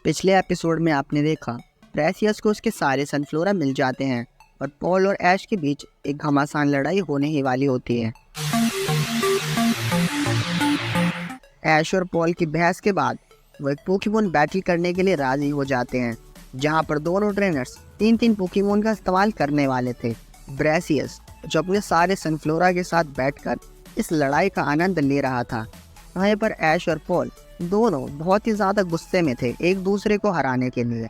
पिछले एपिसोड में आपने देखा प्रेसियस को उसके सारे सनफ्लोरा मिल जाते हैं और पॉल और ऐश के बीच एक घमासान लड़ाई होने ही वाली होती है। ऐश और पॉल की बहस के बाद वो एक पोकेमोन बैटल करने के लिए राजी हो जाते हैं, जहां पर दोनों ट्रेनर्स तीन तीन पोकेमोन का इस्तेमाल करने वाले थे। ब्रेसियस जो अपने सारे सनफ्लोरा के साथ बैठकर इस लड़ाई का आनंद ले रहा था, वहीं पर ऐश और पॉल दोनों बहुत ही ज़्यादा गुस्से में थे एक दूसरे को हराने के लिए।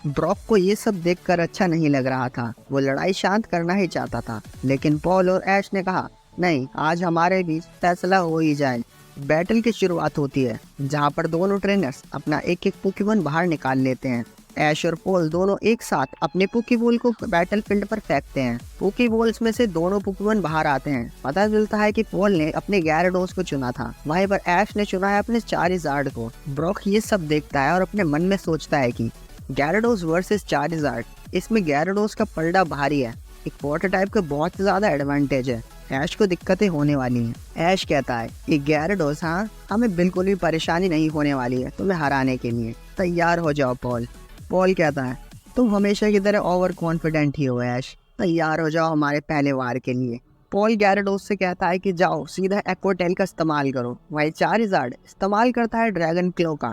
ब्रॉक को ये सब देखकर अच्छा नहीं लग रहा था, वो लड़ाई शांत करना ही चाहता था, लेकिन पॉल और ऐश ने कहा नहीं, आज हमारे बीच फैसला हो ही जाए। बैटल की शुरुआत होती है, जहाँ पर दोनों ट्रेनर्स अपना एक एक पोकेमोन बाहर निकाल लेते हैं। ऐश और पॉल दोनों एक साथ अपने पोकेबॉल को बैटल फील्ड पर फेंकते हैं। पोकेबॉल्स में से दोनों पोकेमोन बाहर आते हैं। पता चलता है कि पॉल ने अपने gyarados को चुना था, वहीं पर ऐश ने चुना है अपने चारिज़ार्ड को। ब्रॉक ये सब देखता है और अपने मन में सोचता है कि gyarados वर्सेस चारिज़ार्ड, इसमें gyarados का पलड़ा भारी है, एक वाटर टाइप का बहुत ज्यादा एडवांटेज है, ऐश को दिक्कतें होने वाली हैं। ऐश कहता है कि gyarados, हाँ, हमें बिल्कुल भी परेशानी नहीं होने वाली है, तुम्हें हराने के लिए तैयार हो जाओ पॉल। पॉल कहता है तुम हमेशा की तरह ओवर कॉन्फिडेंट ही हो ऐश, तैयार हो जाओ हमारे पहले वार के लिए। पॉल gyarados से कहता है कि जाओ सीधा एक्वा टेल का इस्तेमाल करो। वही चारिज़ार्ड इस्तेमाल करता है ड्रैगन क्लो का।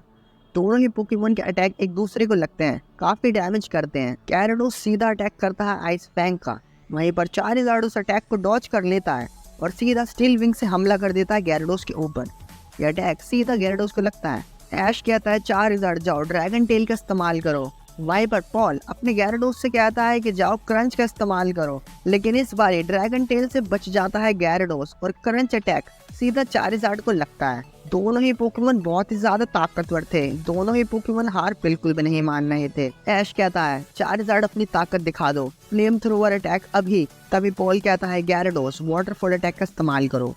दोनों ही पोकेमोन के अटैक एक दूसरे को लगते हैं, काफी डैमेज करते हैं। gyarados सीधा अटैक करता है आइस फैंग का, वहीं पर चारिज़ार्ड उस अटैक को डॉज कर लेता है और सीधा स्टील विंग से हमला कर देता है gyarados के ऊपर। यह अटैक सीधा gyarados को लगता है। ऐश कहता है चारिज़ार्ड जाओ ड्रैगन टेल का इस्तेमाल करो। वहीं पर पॉल अपने gyarados से कहता है कि जाओ क्रंच का इस्तेमाल करो, लेकिन इस बार ड्रैगन टेल से बच जाता है gyarados और क्रंच अटैक सीधा चारिज़ार्ड को लगता है। दोनों ही पोकेमोन बहुत ही ज्यादा ताकतवर थे, दोनों ही पोकेमोन हार बिल्कुल भी नहीं मान रहे थे। ऐश कहता है चारिज़ार्ड अपनी ताकत दिखा दो, फ्लेम थ्रोवर अटैक अभी। तभी पॉल कहता है gyarados वाटरफॉल अटैक का इस्तेमाल करो।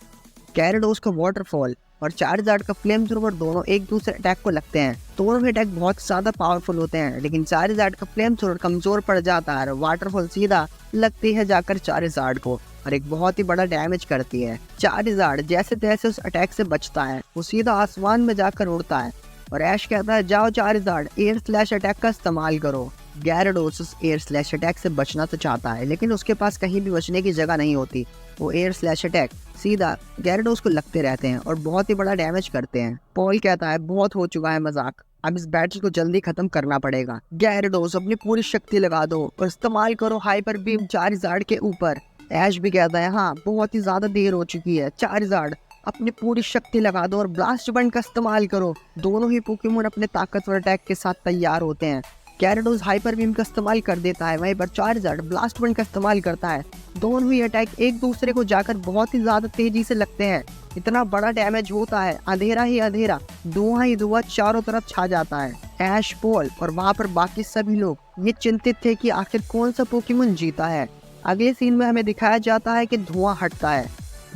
gyarados का वाटरफॉल और चारिज़ार्ड का फ्लेम थ्रोवर दोनों एक दूसरे अटैक को लगते हैं। दोनों ही अटैक बहुत ज्यादा पावरफुल होते हैं, लेकिन चारिज़ार्ड का फ्लेम थ्रोवर कमजोर पड़ जाता है और वाटरफॉल सीधा लगती है जाकर चारिज़ार्ड को और एक बहुत ही बड़ा डैमेज करती है। चारिज़ार्ड जैसे तैसे उस अटैक से बचता है, वो सीधा आसमान में जाकर उड़ता है और ऐश कहता है जाओ चारिज़ार्ड एयर स्लैश अटैक का इस्तेमाल करो। gyarados उस एयर स्लैश अटैक से बचना तो चाहता है, लेकिन उसके पास कहीं भी बचने की जगह नहीं होती। वो एयर स्लैश अटैक सीधा gyarados को लगते रहते हैं और बहुत ही बड़ा डैमेज करते हैं। पॉल कहता है बहुत हो चुका है मजाक, अब इस बैटल को जल्दी खत्म करना पड़ेगा। gyarados अपनी पूरी शक्ति लगा दो और इस्तेमाल करो हाइपर बीम चारिज़ार्ड के ऊपर। ऐश भी कहता है हाँ, बहुत ही ज्यादा देर हो चुकी है, चारिज़ार्ड अपनी पूरी शक्ति लगा दो और ब्लास्ट बंड का इस्तेमाल करो। दोनों ही पोकेमोन अपने ताकतवर अटैक के साथ तैयार होते हैं। gyarados हाइपर बीम का इस्तेमाल कर देता है, वहीं पर चारिज़ार्ड ब्लास्ट बंड का इस्तेमाल करता है। दोनों ही अटैक एक दूसरे को जाकर बहुत ही ज्यादा तेजी से लगते हैं, इतना बड़ा डैमेज होता है, अंधेरा ही अंधेरा, धुआं ही धुआं चारों तरफ छा जाता है। ऐश, पॉल और वहाँ पर बाकी सभी लोग ये चिंतित थे कि आखिर कौन सा पोकेमोन जीता है। अगले सीन में हमें दिखाया जाता है कि धुआं हटता है,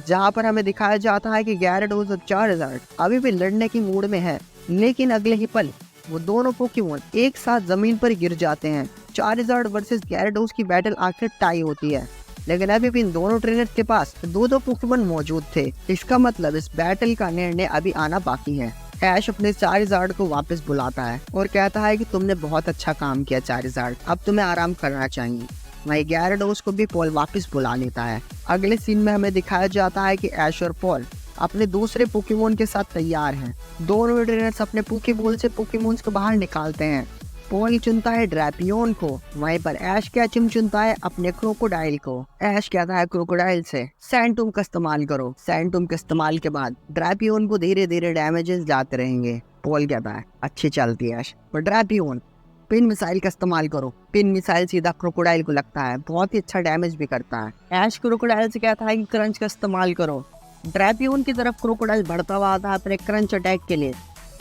जहाँ पर हमें दिखाया जाता है कि gyarados और चारिज़ार्ड अभी भी लड़ने की मूड में है, लेकिन अगले ही पल वो दोनों पोकेमोन एक साथ जमीन पर गिर जाते हैं। चारिज़ार्ड वर्सेस gyarados की बैटल आखिर टाई होती है, लेकिन अभी भी इन दोनों ट्रेनर्स के पास दो पोकेमोन मौजूद थे। इसका मतलब इस बैटल का निर्णय अभी आना बाकी है। ऐश अपने चारिज़ार्ड को वापस बुलाता है और कहता है कि तुमने बहुत अच्छा काम किया चारिज़ार्ड, अब तुम्हें आराम करना चाहिए। वहीं gyarados को भी पॉल वापस बुला लेता है। अगले सीन में हमें दिखाया जाता है कि ऐश और पॉल अपने दूसरे पोकेमोन के साथ तैयार हैं। दोनों ट्रेनर्स अपने पोकेबॉल से पोकेमोन्स को बाहर निकालते हैं। पॉल चुनता है ड्रैपियन को, वहीं पर ऐश कैचम चुनता है अपने क्रोकोडाइल को। ऐश कहता है क्रोकोडाइल से सैंटूम का इस्तेमाल करो। सैंटूम के इस्तेमाल के बाद ड्रैपियन को धीरे धीरे डैमेजेस जाते रहेंगे। पॉल कहता है अच्छी चलती है ऐश, पर ड्रैपियन पिन मिसाइल का इस्तेमाल करो। पिन मिसाइल सीधा क्रोकोडाइल को लगता है, बहुत ही अच्छा डैमेज भी करता है। ऐश क्रोकोडाइल से कहता है कि क्रंच का इस्तेमाल करो। ड्रैपियन की तरफ क्रोकोडाइल बढ़ता हुआ आता है अपने क्रंच अटैक के लिए।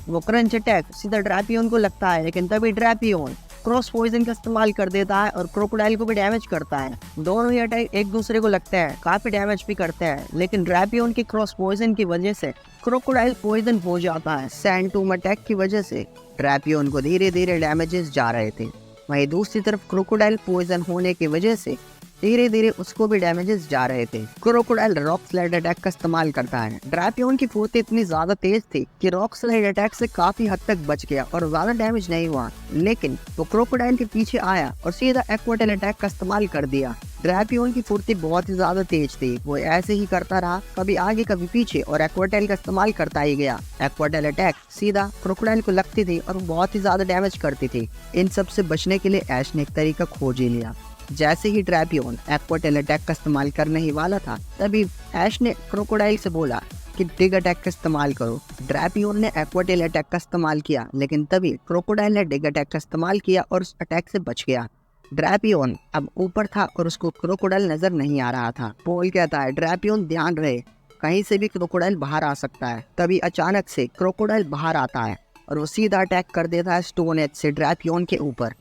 वो क्रंच अटैक सीधा ड्रैपियन को लगता है, लेकिन तभी ड्रैपियन क्रॉस पॉइजन का इस्तेमाल कर देता है और क्रोकोडाइल को भी डैमेज करता है। दोनों ही अटैक एक दूसरे को लगते हैं, काफी डैमेज भी करते हैं, लेकिन ड्रैपियन की क्रॉस पॉइजन की वजह से क्रोकोडाइल पॉइजन हो जाता है। सैंटूम अटैक की वजह से ड्रैपियन को धीरे धीरे डैमेजेस जा रहे थे। वहीं दूसरी तरफ क्रोकोडाइल पॉइजन होने की वजह से धीरे धीरे उसको भी डैमेजेस जा रहे थे। क्रोकोडाइल रॉक स्लाइड अटैक का इस्तेमाल करता है। ड्रैपियन की फुर्ती इतनी ज्यादा तेज थी कि रॉक स्लाइड अटैक से काफी हद तक बच गया और ज्यादा डैमेज नहीं हुआ, लेकिन वो क्रोकोडाइल के पीछे आया और सीधा एक्वाटेल अटैक का इस्तेमाल कर दिया। ड्रैपियन की फुर्ती बहुत ही ज्यादा तेज थी, वो ऐसे ही करता रहा, कभी आगे कभी पीछे, और एक्वाटेल का इस्तेमाल करता ही गया। एक्वाटेल अटैक सीधा क्रोकोडाइल को लगती थी और बहुत ही ज्यादा डैमेज करती थी। इन सब से बचने के लिए ऐश ने एक तरीका खोज ही लिया। जैसे ही ड्रैपियन एक्वाटेल अटैक का इस्तेमाल करने ही वाला था, तभी ऐश ने क्रोकोडाइल से बोला कि डिग अटैक का इस्तेमाल करो। ड्रैपियन ने एक्वाटेल अटैक का इस्तेमाल किया, लेकिन तभी क्रोकोडाइल ने डिग अटैक का इस्तेमाल किया और उस अटैक से बच गया। ड्रैपियन अब ऊपर था और उसको क्रोकोडाइल नजर नहीं आ रहा था। पॉल कहता है, ड्रैपियन ध्यान रहे, कहीं से भी क्रोकोडाइल बाहर आ सकता है। तभी अचानक से क्रोकोडाइल बाहर आता है और वो सीधा अटैक कर देता है स्टोन एज से ड्रैपियन के ऊपर।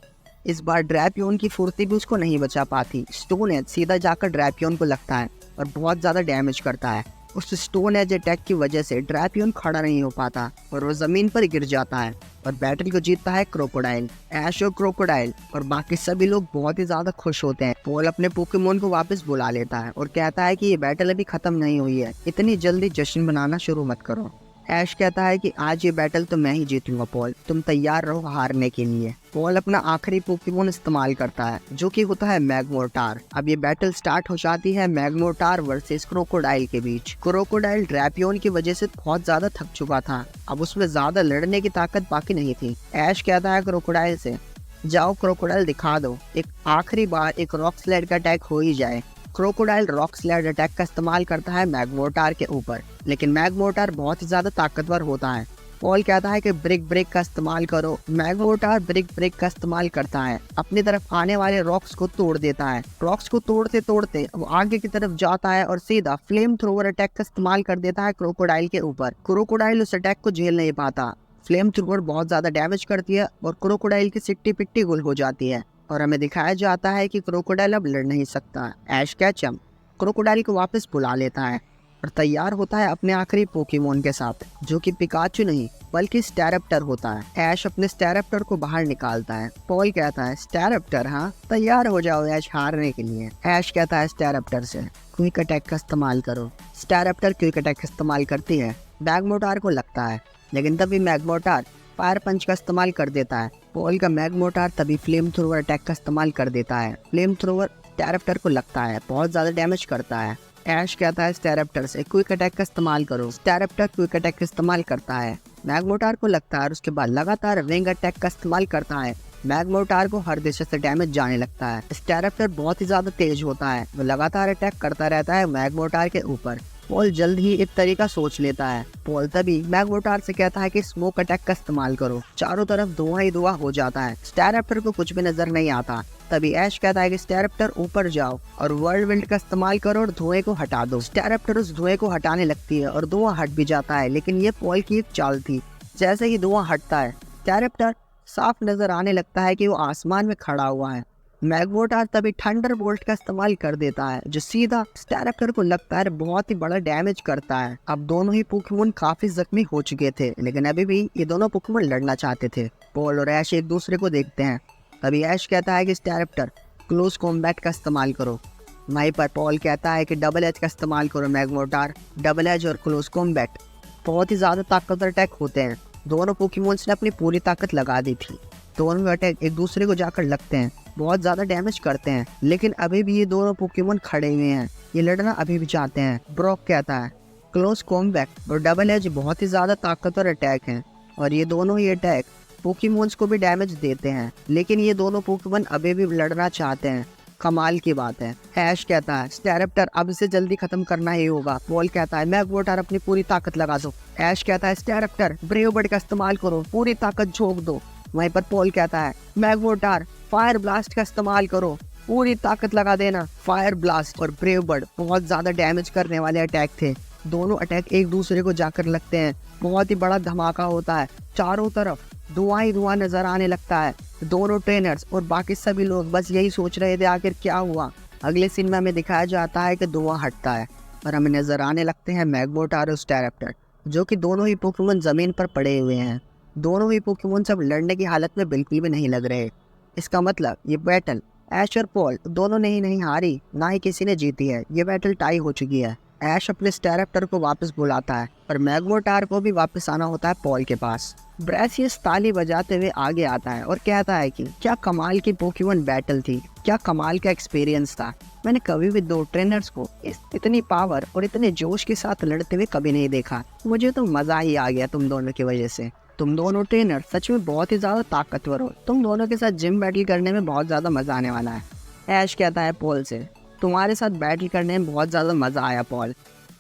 इस बार ड्रैपियन की फुर्ती भी उसको नहीं बचा पाती। स्टोन एज सीधा जाकर ड्रैपियन को लगता है और बहुत ज्यादा डैमेज करता है। उस स्टोन एज अटैक की वजह से ड्रैपियन खड़ा नहीं हो पाता और वो जमीन पर गिर जाता है और बैटल को जीतता है क्रोकोडाइल। ऐश और क्रोकोडाइल और बाकी सभी लोग बहुत ही ज्यादा खुश होते हैं। पॉल अपने पोकेमोन को वापस बुला लेता है और कहता है कि ये बैटल अभी खत्म नहीं हुई है, इतनी जल्दी जश्न मनाना शुरू मत करो। ऐश कहता है कि आज ये बैटल तो मैं ही जीतूंगा पॉल, तुम तैयार रहो हारने के लिए। पॉल अपना आखिरी पोकेमोन इस्तेमाल करता है, जो कि होता है मैग्मोर्टार। अब ये बैटल स्टार्ट हो जाती है मैग्मोर्टार वर्सेस क्रोकोडाइल के बीच। क्रोकोडाइल ड्रैपियन की वजह से बहुत ज्यादा थक चुका था, अब उसमें ज्यादा लड़ने की ताकत बाकी नहीं थी। ऐश कहता है क्रोकोडाइल से, जाओ क्रोकोडाइल दिखा दो, एक आखिरी बार एक रॉक स्लाइड का अटैक हो ही जाए। क्रोकोडाइल रॉक स्लाइड अटैक का इस्तेमाल करता है मैग्मोर्टार के ऊपर, लेकिन मैग्मोर्टार बहुत ही ज्यादा ताकतवर होता है। पॉल कहता है कि ब्रिक ब्रेक का इस्तेमाल करो। मैग्मोर्टार ब्रिक ब्रेक का इस्तेमाल करता है, अपनी तरफ आने वाले रॉक्स को तोड़ देता है। रॉक्स को तोड़ते तोड़ते वो आगे की तरफ जाता है और सीधा फ्लेम थ्रोवर अटैक का इस्तेमाल कर देता है क्रोकोडाइल के ऊपर। क्रोकोडाइल उस अटैक को झेल नहीं पाता, फ्लेम थ्रोवर बहुत ज्यादा डैमेज करती है और क्रोकोडाइल की सिट्टी पिट्टी गुल हो जाती है और हमें दिखाया जाता है कि क्रोकोडाइल अब लड़ नहीं सकता। ऐश कैचम क्रोकोडाइल को वापस बुला लेता है और तैयार होता है अपने आखिरी पोकेमोन के साथ, जो कि पिकाचू नहीं बल्कि स्टैरप्टर होता है। ऐश अपने स्टैरप्टर को बाहर निकालता है। पॉल कहता है, स्टैरप्टर हाँ, तैयार हो जाओ ऐश हारने के लिए। ऐश कहता है स्टैरप्टर से, क्विक अटैक का इस्तेमाल करो। स्टैरप्टर क्विक अटैक का इस्तेमाल करती है, मैग्मोर्टार को लगता है, लेकिन तभी मैग्मोर्टार फायर पंच का इस्तेमाल कर देता है। पॉल का मैग्मोर्टार तभी फ्लेम थ्रोवर अटैक का इस्तेमाल कर देता है। फ्लेम थ्रोवर स्टैरप्टर को लगता है, बहुत ज्यादा डैमेज करता है। ऐश कहता है स्टैरप्टर से, क्विक अटैक का इस्तेमाल करो। स्टैरप्टर क्विक अटैक का इस्तेमाल करता है, मैग्मोर्टार को लगता है और उसके बाद लगातार विंग अटैक का इस्तेमाल करता है। मैग्मोर्टार को हर दिशा से डैमेज जाने लगता है। स्टैरप्टर बहुत ही ज्यादा तेज होता है, वो लगातार अटैक करता रहता है मैग्मोर्टार के ऊपर। पॉल जल्द ही एक तरीका सोच लेता है। पॉल तभी मैग्मोर्टार से कहता है कि स्मोक अटैक का इस्तेमाल करो। चारों तरफ धुआं ही धुआं हो जाता है, स्टैरप्टर को कुछ भी नजर नहीं आता। तभी ऐश कहता है कि स्टैरप्टर ऊपर जाओ और वर्ल्ड विल्ड का इस्तेमाल करो और धुएं को हटा दो। स्टैरप्टर उस धुएं को हटाने लगती है और धुआं हट भी जाता है, लेकिन ये पॉल की एक चाल थी। जैसे ही धुआं हटता है, स्टैरप्टर साफ नजर आने लगता है कि वो आसमान में खड़ा हुआ है। मैग्मोर्टार तभी थंडर बोल्ट का इस्तेमाल कर देता है, जो सीधा स्टैरप्टर को लगता है बहुत ही बड़ा डैमेज करता है। अब दोनों ही पोकेमोन काफी जख्मी हो चुके थे, लेकिन अभी भी ये दोनों पोकेमोन लड़ना चाहते थे। पॉल और ऐश एक दूसरे को देखते हैं। तभी ऐश कहता है कि स्टैरप्टर क्लोज कॉम्बैट का इस्तेमाल करो। वहीं पर पॉल कहता है कि डबल एज का इस्तेमाल करो मैग्मोर्टार। डबल एज और क्लोज कॉम्बैट बहुत ही ज्यादा ताकतवर अटैक होते हैं। दोनों पोकेमोन्स ने अपनी पूरी ताकत लगा दी थी। दोनों अटैक एक दूसरे को जाकर लगते हैं, बहुत ज्यादा डैमेज करते हैं, लेकिन अभी भी ये दोनों पोकेमोन खड़े हुए हैं, ये लड़ना अभी भी चाहते हैं। ब्रॉक कहता है क्लोज कॉम्बैट और डबल एज बहुत ही ज्यादा ताकतवर अटैक हैं और ये दोनों ही अटैक पोकेमोन्स को भी डैमेज देते हैं, लेकिन ये दोनों पोकेमोन अभी भी लड़ना चाहते हैं। कमाल की बात है। ऐश कहता है स्टैरप्टर अब इसे जल्दी खत्म करना ही होगा। पॉल कहता है मैग्मोर्टार अपनी पूरी ताकत लगा दो। ऐश कहता है स्टैरप्टर ब्रेव बर्ड का इस्तेमाल करो, पूरी ताकत झोंक दो। वहीं पर पॉल कहता है मैग्मोर्टार फायर ब्लास्ट का इस्तेमाल करो, पूरी ताकत लगा देना। फायर ब्लास्ट और ब्रेव बर्ड बहुत ज्यादा डैमेज करने वाले अटैक थे। दोनों अटैक एक दूसरे को जाकर लगते हैं, बहुत ही बड़ा धमाका होता है। चारों तरफ धुआं ही धुआं नजर आने लगता है। दोनों ट्रेनर्स और बाकी सभी लोग बस यही सोच रहे थे आखिर क्या हुआ। अगले सीन में हमें दिखाया जाता है कि धुआं हटता है और हमें नजर आने लगते हैं मैग्मोर्टार और स्टैरप्टर, जो कि दोनों ही पोकेमोन जमीन पर पड़े हुए हैं। दोनों ही पोकेमोन सब लड़ने की हालत में बिल्कुल भी नहीं लग रहे। इसका मतलब ये बैटल ऐश और पॉल दोनों ने ही नहीं हारी, ना ही किसी ने जीती है। ये बैटल टाई हो चुकी है। ऐश अपने स्टेरेप्टर को वापस बुलाता है और मैग्मोटार को भी वापस आना होता है पॉल के पास। ब्रेसियस ताली बजाते हुए आगे आता है और कहता है कि क्या कमाल की पोकेमॉन बैटल थी, क्या कमाल का एक्सपीरियंस था। मैंने कभी भी दो ट्रेनर्स को इतनी पावर और इतने जोश के साथ लड़ते हुए कभी नहीं देखा। मुझे तो मज़ा ही आ गया तुम दोनों की वजह से। तुम दोनों ट्रेनर सच में बहुत ही ज़्यादा ताकतवर हो। तुम दोनों के साथ जिम बैटल करने में बहुत ज़्यादा मज़ा आने वाला है। ऐश कहता है पॉल से, तुम्हारे साथ बैटल करने में बहुत ज़्यादा मज़ा आया पॉल,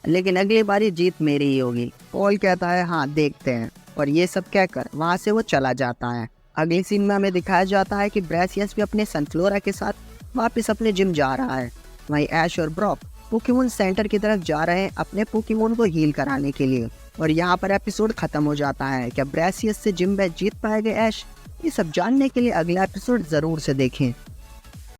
लेकिन अगली बार ये जीत मेरी ही होगी। पॉल कहता है हाँ देखते हैं, और ये सब कहकर वहाँ से वो चला जाता है। अगली सीन में हमें दिखाया जाता है कि ब्रेसियस भी अपने सनफ्लोरा के साथ वापस अपने जिम जा रहा है। वहीं ऐश और ब्रॉक पोकेमॉन सेंटर की तरफ जा रहे हैं अपने पोकेमॉन को हील कराने के लिए। और यहाँ पर एपिसोड खत्म हो जाता है। क्या ब्रेसियस से जिम बैच जीत पाएगा ऐश? ये सब जानने के लिए अगला एपिसोड ज़रूर से देखें।